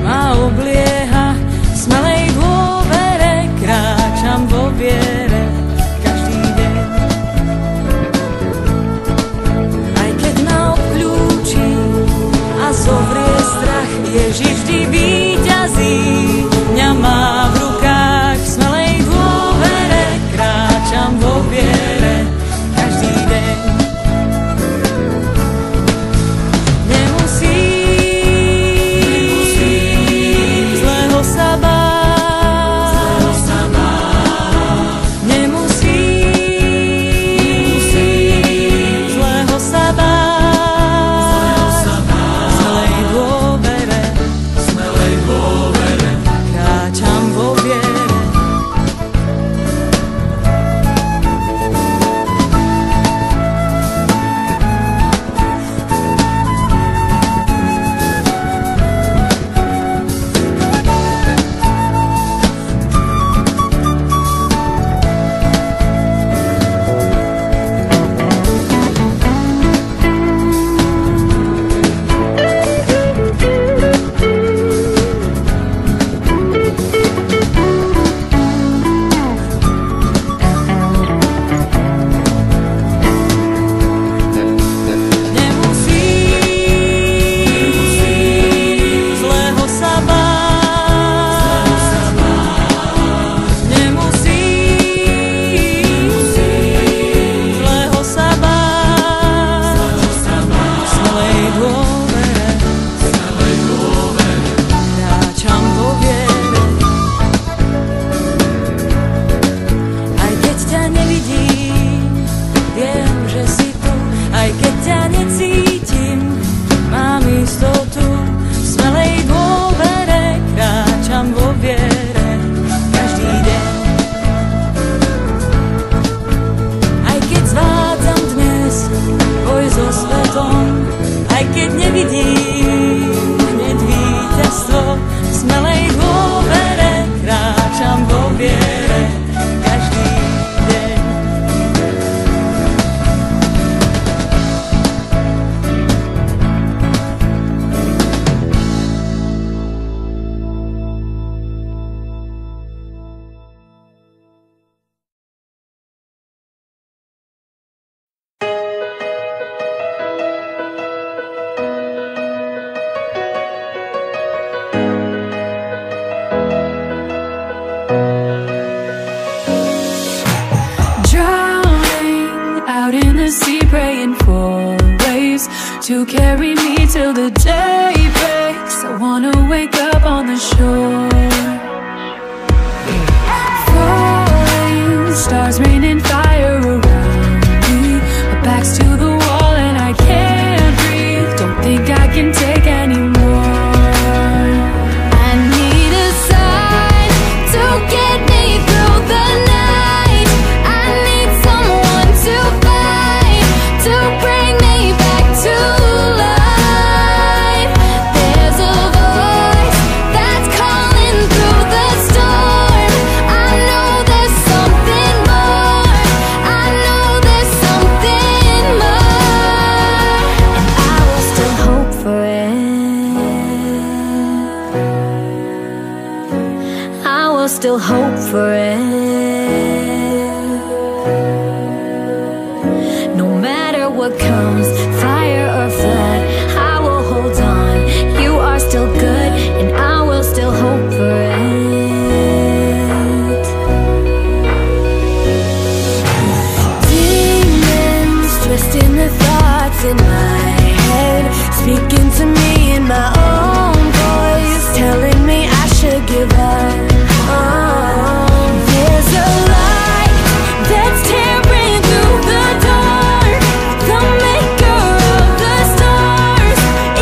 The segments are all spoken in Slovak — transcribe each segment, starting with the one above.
ma oblieha. V smelej dôvere kráčam vo viere každý deň. Aj keď ma obklúči a zovrie strach, Ježiš vždy víťazí, mňa má v rukách. V smelej dôvere kráčam vo viere každý deň. Nemusím zlého sa báť, nemusím zlého sa báť. V smelej dôvere kráčam vo viere. To carry me till the day breaks. I wanna wake up on the shore. Falling stars raining fire around me. My back's to the wall and I can't breathe. Don't think I can take anymore. I need a sign to get me through the night. I need someone to find to bring me back to life. There's a voice that's calling through the storm. I know there's something more. I know there's something more. And I will still hope for it. I will still hope for it. No matter what comes, fire or flood, I will hold on. You are still good, and I will still hope for it. Demons twisting the thoughts in my head, speaking to me in my own voice, telling me I should give up. There's a light that's tearing through the dark. The maker of the stars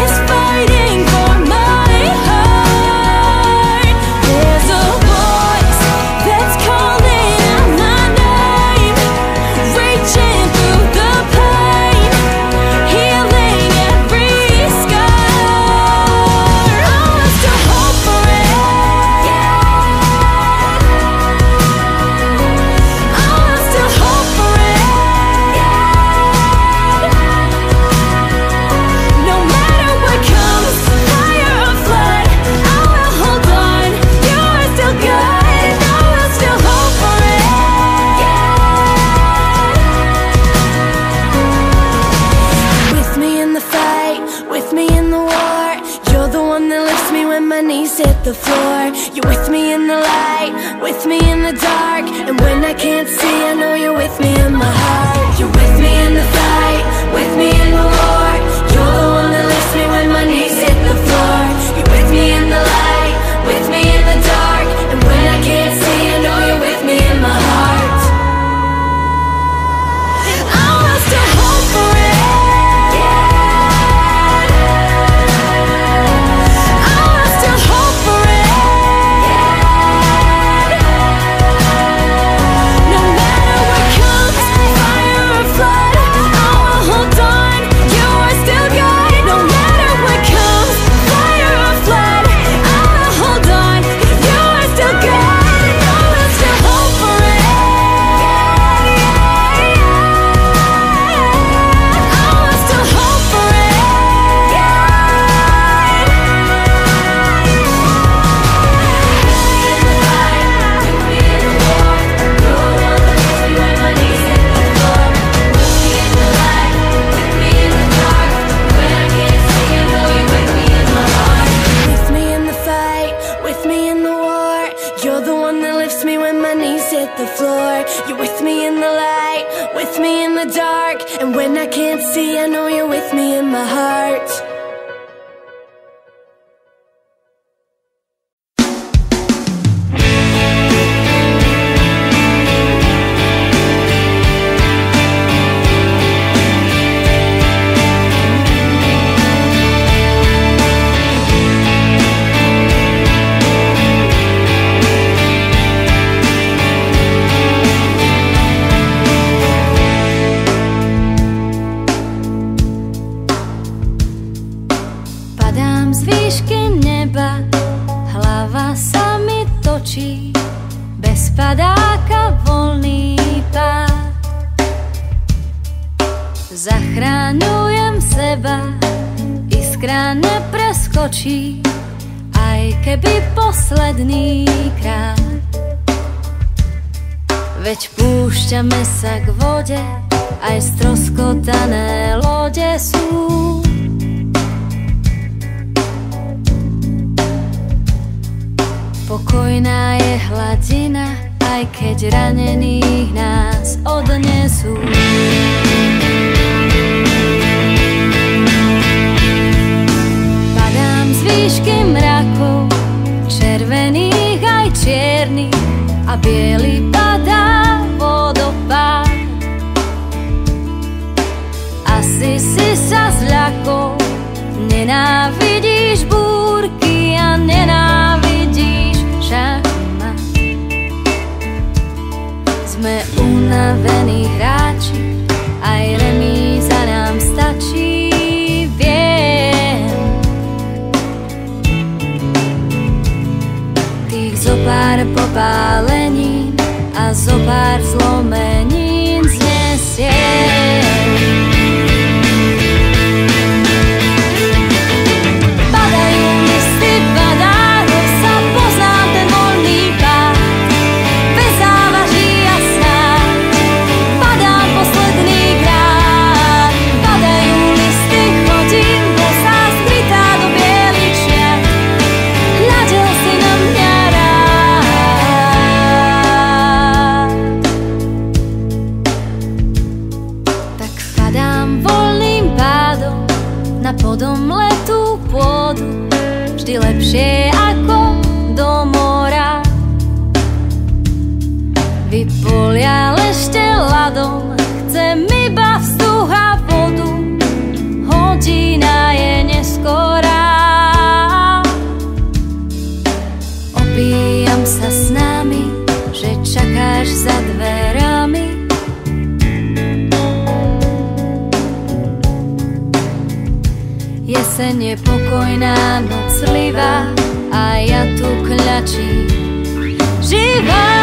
is fighting for my heart. There's a voice that's calling out my name, reaching through the pain, healing every scar. I will still hope for it. knees hit the floor. You're with me in the light, with me in the dark. And when I can't see, I know you're with me in my heart. You're with me in the fight, with me in the war. You're the one that lifts me when my knees hit the floor. You're with me in the light, with me in the dark. And when I can't see, I know you're with me in my heart. I will still hope for it. Zachráňujem seba, iskra nepreskočí, aj keby posledný krát. Veď púšťame sa k vode, aj stroskotané lode sú. Pokojná je hladina, aj keď ranených nás odnesú. Výšky mrakov, červených aj čiernych, a biely padá vodopád. Asi si sa zľakol, nenávidíš búrky a nenávidíš šachmat. Sme unavení hráči, aj remíza nám stačí. Zopár popálenín a zopár zlomenín znesiem. Padajú listy, padá rok, sa pozná ten voľný pád. Bez závaží a snáď padám posledný krát. Padajú listy, chodím bosá, skrytá do bielých šiat. Hľadel si na mňa na podomletú pôdu, vždy lepšie ako do mora. Vypolia lešte ľadom, chcem iba vzduch a vodu, hodina je neskorá. Opíjam sa s nami, že čakáš za dverami. Jeseň je pokojná, noc livá a ja tu kľačím živá.